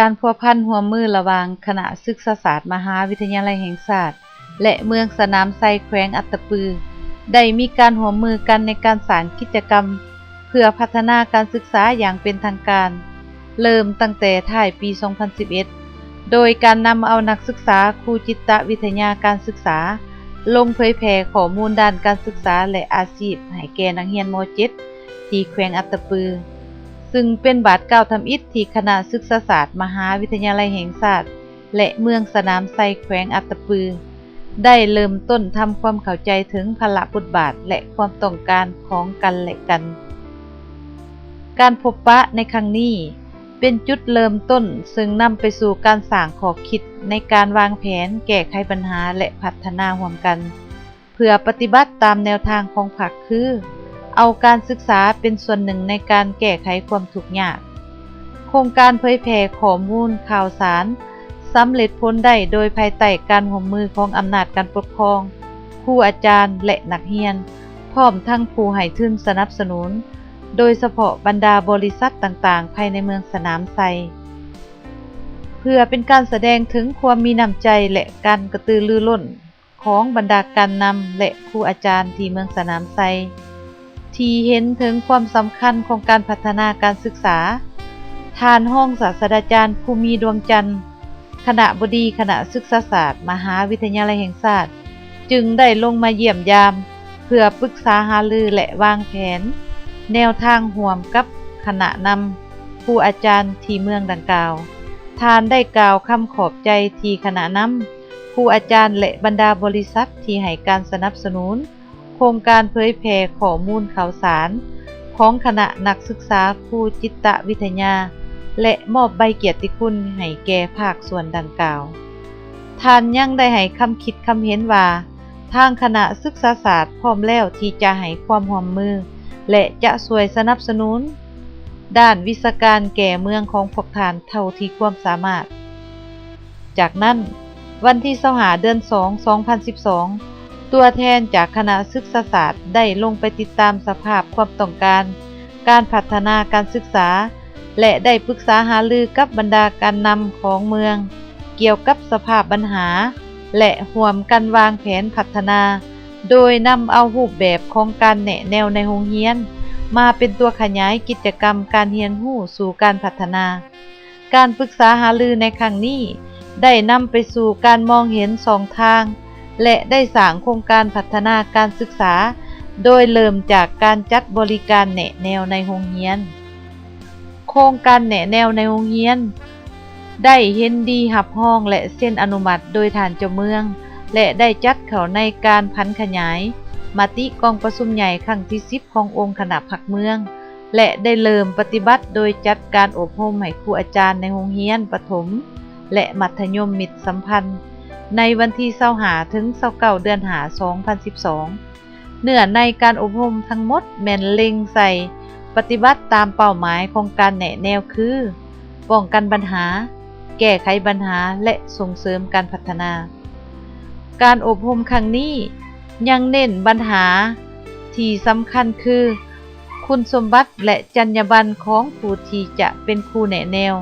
การพัวพันร่วมมือระหว่างคณะศึกษาศาสตร์มหาวิทยาลัยแห่งชาติและเมืองสนามไซแขวงอัตตปือได้มีการร่วมมือกันในการสร้างกิจกรรมเพื่อพัฒนาการศึกษาอย่างเป็นทางการเริ่มตั้งแต่ท้ายปี 2011 โดยการนำเอานักศึกษาครูจิตวิทยาการศึกษาลงเผยแพร่ข้อมูลด้านการศึกษาและอาชีพให้แก่นักเรียนม. .7 ที่แขวงอัตตปือซึ่งเป็นบาทเก่าทำอิฐที่คณะศึกษาศาสตร์มหาวิทยาลัยแห่งชาติและเมืองสนามไซแขวงอัตตปือได้เริ่มต้นทำความเข้าใจถึงภาระบทบาทและความต้องการของกันและกันการพบปะในครั้งนี้เป็นจุดเริ่มต้นซึ่งนำไปสู่การสร้างข้อคิดในการวางแผนแก้ไขปัญหาและพัฒนาร่วมกันเพื่อปฏิบัติตามแนวทางของพรรคคือเอาการศึกษาเป็นส่วนหนึ่งในการแก้ไขความทุกข์ยากโครงการเผยแพร่ข้อมูลข่าวสารสำเร็จผลได้โดยภายใต้การร่วมมือของอำนาจการปกครองครูอาจารย์และนักเรียนพร้อมทั้งผู้ให้ทุนสนับสนุนโดยเฉพาะบรรดาบริษัทต่างๆภายในเมืองสนามไซเพื่อเป็นการแสดงถึงความมีน้ำใจและการกระตือรือร้นของบรรดาการนำและครูอาจารย์ที่เมืองสนามไซที่เห็นถึงความสำคัญของการพัฒนาการศึกษาท่านรองศาสตราจารย์ภูมิดวงจันทร์คณบดีคณะศึกษาศาสตร์มหาวิทยาลัยแห่งชาติจึงได้ลงมาเยี่ยมยามเพื่อปรึกษาหารือและวางแผนแนวทางร่วมกับคณะนำครูอาจารย์ที่เมืองดังกล่าวท่านได้กล่าวคำขอบใจที่คณะนำครูอาจารย์และบรรดาบริษัทที่ให้การสนับสนุนโครงการเผยแพร่ข้อมูลข่าวสารของคณะนักศึกษาครูจิตวิทยาและมอบใบเกียรติคุณให้แก่ภาคส่วนดังกล่าวท่านยังได้ให้คำคิดคำเห็นว่าทางคณะศึกษาศาสตร์พร้อมแล้วที่จะให้ความร่วมมือและจะช่วยสนับสนุนด้านวิชาการแก่เมืองของพวกท่านเท่าที่ความสามารถจากนั้นวันที่25 เดือน 2 2012ตัวแทนจากคณะศึกษาศาสตร์ได้ลงไปติดตามสภาพความต้องการพัฒนาการศึกษาและได้ปรึกษาหารือกับบรรดาการนำของเมืองเกี่ยวกับสภาพปัญหาและร่วมกันวางแผนพัฒนาโดยนำเอารูปแบบของการแนะแนวในโรงเรียนมาเป็นตัวขยายกิจกรรมการเรียนรู้สู่การพัฒนาการปรึกษาหารือในครั้งนี้ได้นำไปสู่การมองเห็นสองทางและได้สร้างโครงการพัฒนาการศึกษาโดยเริ่มจากการจัดบริการแนะแนวในโรงเรียนโครงการแนะแนวในโรงเรียนได้เห็นดีรับรองและเซ็นอนุมัติโดยท่านเจ้าเมืองและได้จัดเข้าในการพันขยายมติกองประชุมใหญ่ครั้งที่ 10ขององค์คณะพรรคเมืองและได้เริ่มปฏิบัติโดยจัดการอบรมให้ครูอาจารย์ในโรงเรียนประถมและมัธยมมิตรสัมพันธ์ในวันที่25 ถึง 29 เดือน 2012เนื้อในการอบรมทั้งหมดแม่นเล็งใส่ปฏิบัติตามเป้าหมายของการแนะแนวคือป้องกันปัญหาแก้ไขปัญหาและส่งเสริมการพัฒนาการอบรมครั้งนี้ยังเน้นปัญหาที่สำคัญคือคุณสมบัติและจรรยาบรรณของผู้ที่จะเป็นครูแนะแนว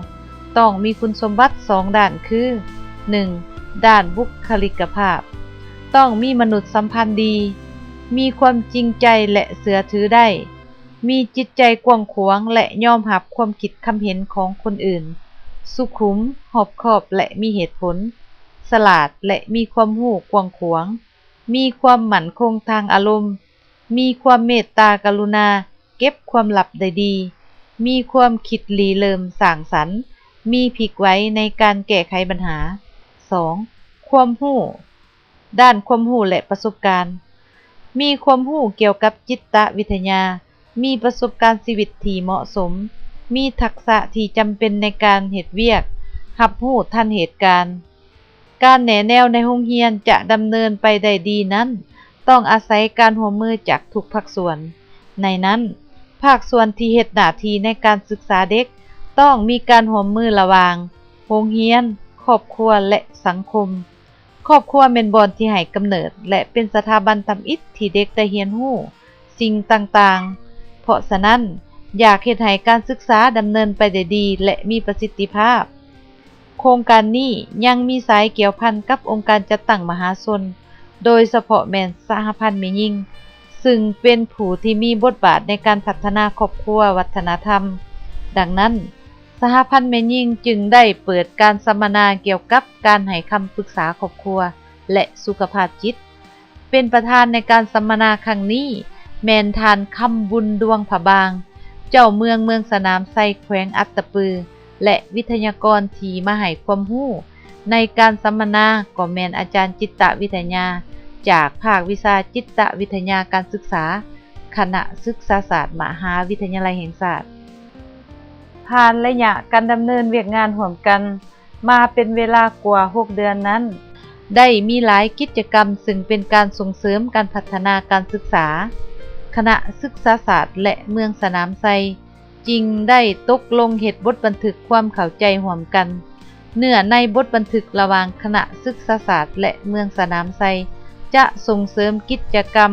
ต้องมีคุณสมบัติ2ด้านคือ 1. ด้านบุคลิกภาพต้องมีมนุษยสัมพันธ์ดีมีความจริงใจและเชื่อถือได้มีจิตใจกว้างขวางและยอมรับความคิดความเห็นของคนอื่นสุขุมรอบคอบและมีเหตุผลฉลาดและมีความรู้กว้างขวางมีความมั่นคงทางอารมณ์มีความเมตตากรุณาเก็บความลับได้ดีมีความคิดริเริ่มสร้างสรรค์มีพลิกไว้ในการแก้ไขปัญหา 2. ความรู้ด้านความรู้และประสบการณ์มีความรู้เกี่ยวกับจิตวิทยามีประสบการณ์ชีวิตที่เหมาะสมมีทักษะที่จำเป็นในการเฮ็ดเวียกรับรู้ทันเหตุการณ์การแนะแนวในโรงเรียนจะดำเนินไปได้ดีนั้นต้องอาศัยการร่วมมือจากทุกภาคส่วนในนั้นภาคส่วนที่เฮ็ดหน้าที่ในการศึกษาเด็กต้องมีการร่วมมือระหว่างโรงเรียนครอบครัวและสังคมครอบครัวเป็นบ่อนที่ให้กำเนิดและเป็นสถาบันทำอิฐที่เด็กได้เรียนรู้สิ่งต่างๆเพราะฉะนั้นอยากเฮ็ดให้การศึกษาดำเนินไปได้ดีและมีประสิทธิภาพ โครงการนี้ยังมีสายเกี่ยวพันกับองค์การจัดตั้งมหาชนโดยเฉพาะแม่นสหพันธ์แม่หญิงซึ่งเป็นผู้ที่มีบทบาทในการพัฒนาครอบครัววัฒนธรรมดังนั้นสหพันธ์แม่หญิงจึงได้เปิดการสัมมนาเกี่ยวกับการให้คำปรึกษาครอบครัวและสุขภาพจิตเป็นประธานในการสัมมนาครั้งนี้แม่นทานคำบุญดวงผบางเจ้าเมืองสนามไซแขวงอัตตปือและวิทยากรที่มาให้ความรู้ในการสัมมนาก็แม่นอาจารย์จิตวิทยาจากภาควิชาจิตวิทยาการศึกษาคณะศึกษาศาสตร์มหาวิทยาลัยแห่งชาติผ่านระยะการดำเนินเวียกงานร่วมกันมาเป็นเวลากว่า6เดือนนั้นได้มีหลายกิจกรรมซึ่งเป็นการส่งเสริมการพัฒนาการศึกษาคณะศึกษาศาสตร์และเมืองสนามไซจึงได้ตกลงเฮ็ดบทบันทึกความเข้าใจร่วมกันเนื้อในบทบันทึกระหว่างคณะศึกษาศาสตร์และเมืองสนามไซจะส่งเสริมกิจกรรม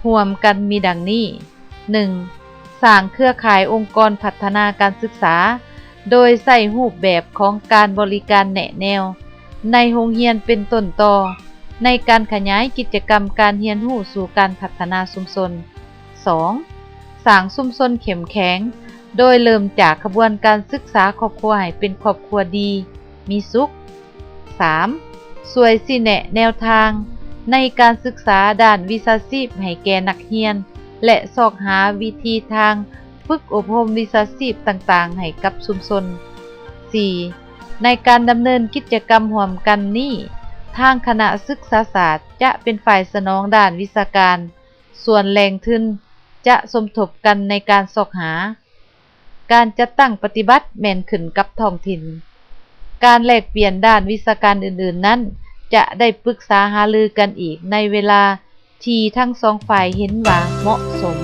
ร่วมกันมีดังนี้ 1. สร้างเครือข่ายองค์กรพัฒนาการศึกษาโดยใส่รูปแบบของการบริการแนะแนวในโรงเรียนเป็นต้นต่อในการขยายกิจกรรมการเรียนรู้สู่การพัฒนาชุมชน 2. สร้างชุมชนเข้มแข็งโดยเริ่มจากกระบวนการศึกษาครอบครัวให้เป็นครอบครัวดีมีสุข 3. ช่วยชี้แนะแนวทางในการศึกษาด้านวิชาชีพให้แก่นักเรียนและสอกหาวิธีทางฝึกอบรมวิชาชีพต่างๆให้กับชุมชน 4. ในการดำเนินกิจกรรมร่วมกันนี้ทางคณะศึกษาศาสตร์จะเป็นฝ่ายสนองด้านวิชาการส่วนแหล่งทุนจะสมทบกันในการสอกหาการจัดตั้งปฏิบัติแม่นขึ้นกับท้องถิ่นการแลกเปลี่ยนด้านวิชาการอื่นๆนั้นจะได้ปรึกษาหารือกันอีกในเวลาที่ทั้งสองฝ่ายเห็นว่าเหมาะสม